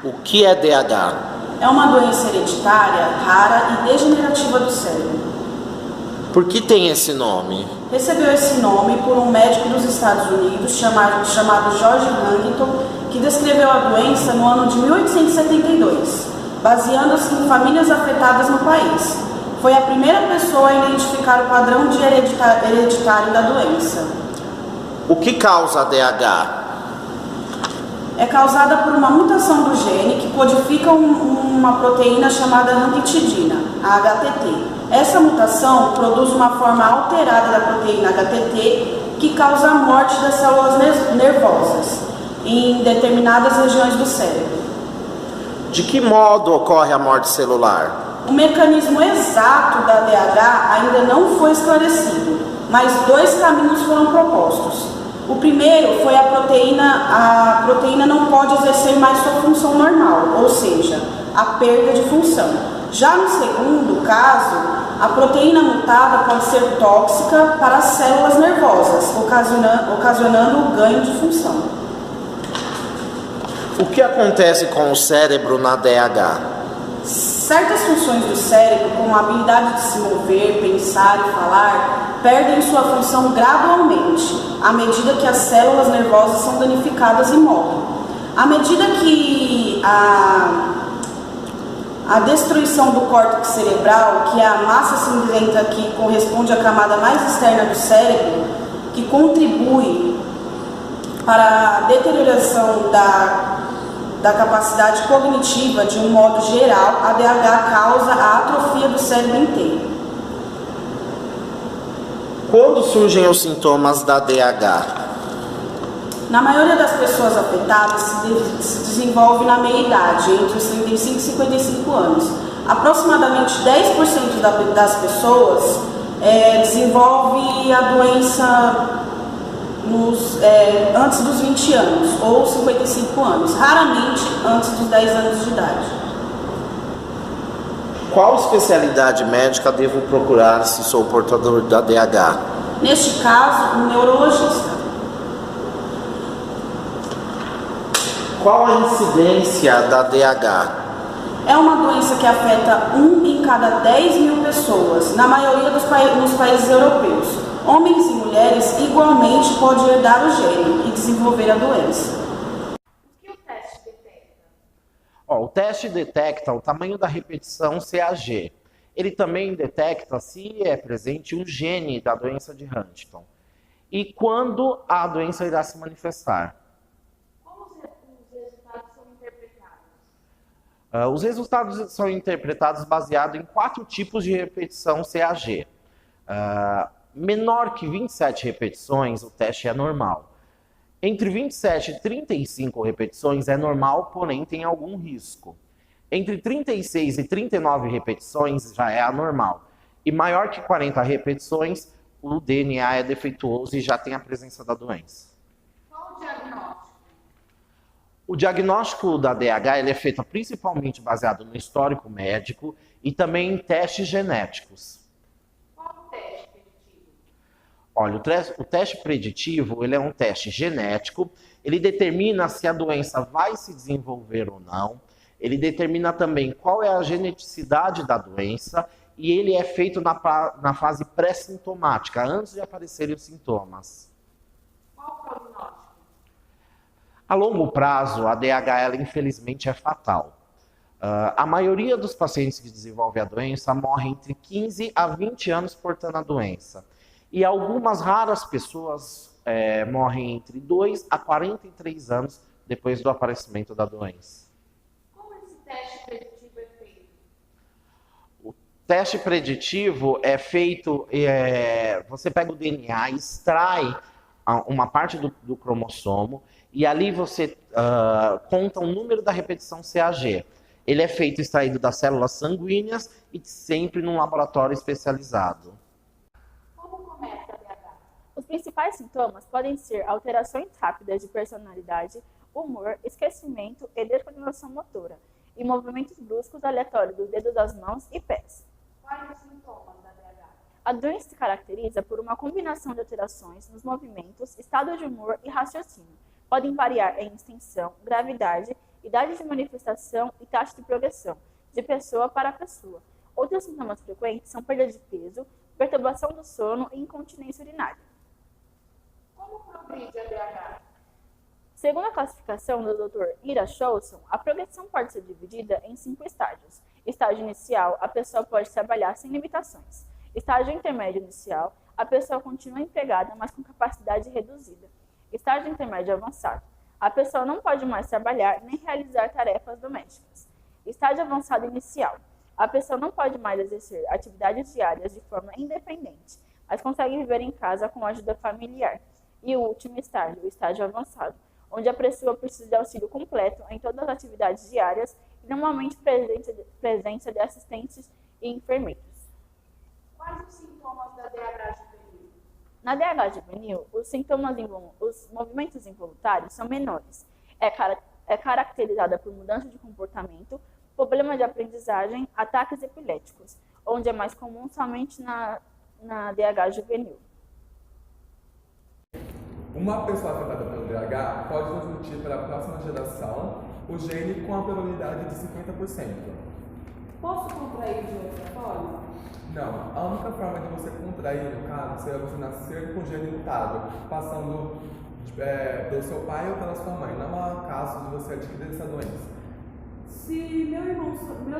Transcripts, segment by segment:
O que é DH? É uma doença hereditária, rara e degenerativa do cérebro. Por que tem esse nome? Recebeu esse nome por um médico dos Estados Unidos chamado George Huntington, que descreveu a doença no ano de 1872, baseando-se em famílias afetadas no país. Foi a primeira pessoa a identificar o padrão de hereditário da doença. O que causa a DH? É causada por uma mutação do gene que codifica uma proteína chamada ranitidina, a HTT. Essa mutação produz uma forma alterada da proteína HTT que causa a morte das células nervosas em determinadas regiões do cérebro. De que modo ocorre a morte celular? O mecanismo exato da DH ainda não foi esclarecido, mas 2 caminhos foram propostos. O primeiro foi a proteína não pode exercer mais sua função normal, ou seja, a perda de função. Já no segundo caso, a proteína mutada pode ser tóxica para as células nervosas, ocasionando o ganho de função. O que acontece com o cérebro na DH? Certas funções do cérebro, como a habilidade de se mover, pensar e falar, perdem sua função gradualmente, à medida que as células nervosas são danificadas e morrem. À medida que a destruição do córtex cerebral, que é a massa cinzenta que corresponde à camada mais externa do cérebro, que contribui para a deterioração da capacidade cognitiva de um modo geral, a DH causa a atrofia do cérebro inteiro. Quando surgem os sintomas da DH? Na maioria das pessoas afetadas, se desenvolve na meia-idade, entre os 35 e 55 anos. Aproximadamente 10% das pessoas desenvolve a doença antes dos 20 anos, ou 55 anos, raramente antes dos 10 anos de idade. Qual especialidade médica devo procurar se sou portador da DH? Neste caso, um neurologista. Qual a incidência da DH? É uma doença que afeta 1 em cada 10 mil pessoas, na maioria dos países europeus. Homens e mulheres igualmente podem herdar o gene e desenvolver a doença. O que o teste detecta? O teste detecta o tamanho da repetição CAG. Ele também detecta se é presente um gene da doença de Huntington e quando a doença irá se manifestar. Como os resultados são interpretados? Os resultados são interpretados baseado em 4 tipos de repetição CAG. Menor que 27 repetições, o teste é normal. Entre 27 e 35 repetições é normal, porém tem algum risco. Entre 36 e 39 repetições já é anormal. E maior que 40 repetições, o DNA é defeituoso e já tem a presença da doença. Qual o diagnóstico? O diagnóstico da DH ele é feito principalmente baseado no histórico médico e também em testes genéticos. Qual o teste preditivo? Olha, o teste preditivo ele é um teste genético, ele determina se a doença vai se desenvolver ou não, ele determina também qual é a geneticidade da doença e ele é feito na fase pré-sintomática, antes de aparecerem os sintomas. Qual o prognóstico? A longo prazo, a DH ela, infelizmente é fatal. A maioria dos pacientes que desenvolvem a doença morrem entre 15 a 20 anos portando a doença. E algumas raras pessoas morrem entre 2 a 43 anos depois do aparecimento da doença. Como esse teste preditivo é feito? O teste preditivo é feito, você pega o DNA, extrai uma parte do cromossomo e ali você conta o número da repetição CAG. Ele é feito extraído das células sanguíneas e sempre num laboratório especializado. Como começa a DH? Os principais sintomas podem ser alterações rápidas de personalidade, humor, esquecimento e descoordenação motora, e movimentos bruscos aleatórios dos dedos das mãos e pés. Quais os sintomas da DH? A doença se caracteriza por uma combinação de alterações nos movimentos, estado de humor e raciocínio. Podem variar em extensão, gravidade idade de manifestação e taxa de progressão, de pessoa para pessoa. Outros sintomas frequentes são perda de peso, perturbação do sono e incontinência urinária. Como progride a DH? Segundo a classificação do Dr. Ira Scholson, a progressão pode ser dividida em 5 estágios. Estágio inicial, a pessoa pode trabalhar sem limitações. Estágio intermédio inicial, a pessoa continua empregada, mas com capacidade reduzida. Estágio intermédio avançado, a pessoa não pode mais trabalhar nem realizar tarefas domésticas. Estágio avançado inicial, a pessoa não pode mais exercer atividades diárias de forma independente, mas consegue viver em casa com ajuda familiar. E o último estágio, o estágio avançado, onde a pessoa precisa de auxílio completo em todas as atividades diárias e normalmente presença de assistentes e enfermeiros. Quais os sintomas da DH juvenil? Na DH juvenil, os movimentos involuntários são menores. É caracterizada por mudança de comportamento, problema de aprendizagem, ataques epiléticos, onde é mais comum somente na DH juvenil. Uma pessoa afetada pelo DH pode transmitir para a próxima geração o gene com a probabilidade de 50%. Posso contrair de outra forma? Não, a única forma de você contrair, no caso, seria você nascer com o gene mutado, passando pelo seu pai ou pela sua mãe. Não há caso de você adquirir essa doença. Se meus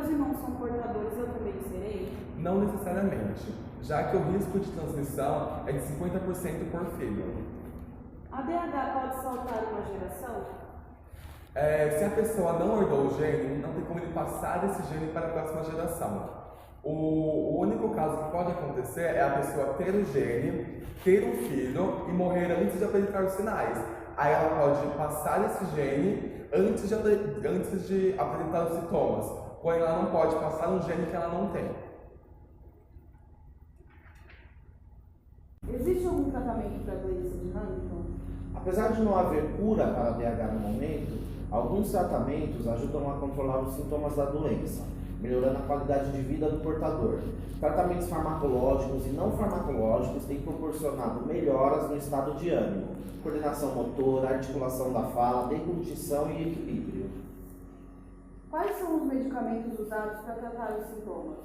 irmãos são portadores, eu também serei? Não necessariamente, já que o risco de transmissão é de 50% por filho. A DH pode saltar uma geração? Se a pessoa não herdou o gene, não tem como ele passar esse gene para a próxima geração. O único caso que pode acontecer é a pessoa ter o gene, ter um filho e morrer antes de apresentar os sinais. Aí ela pode passar esse gene antes de apresentar os sintomas, porém ela não pode passar um gene que ela não tem. Existe algum tratamento para a doença de Huntington? Apesar de não haver cura para a DH no momento, alguns tratamentos ajudam a controlar os sintomas da doença, melhorando a qualidade de vida do portador. Tratamentos farmacológicos e não farmacológicos têm proporcionado melhoras no estado de ânimo, coordenação motora, articulação da fala, deglutição e equilíbrio. Quais são os medicamentos usados para tratar os sintomas?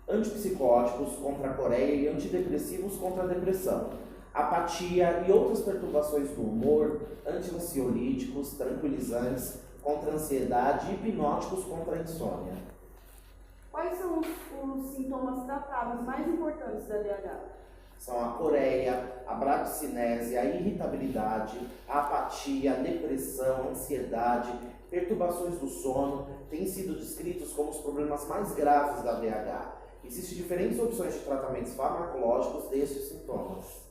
Antipsicóticos contra a coreia e antidepressivos contra a depressão. Apatia e outras perturbações do humor, anti-ansiolíticos, tranquilizantes contra a ansiedade e hipnóticos contra a insônia. Quais são os sintomas tratáveis mais importantes da DH? São a coreia, a bradicinese, a irritabilidade, a apatia, a depressão, a ansiedade, perturbações do sono, têm sido descritos como os problemas mais graves da DH. Existem diferentes opções de tratamentos farmacológicos desses sintomas.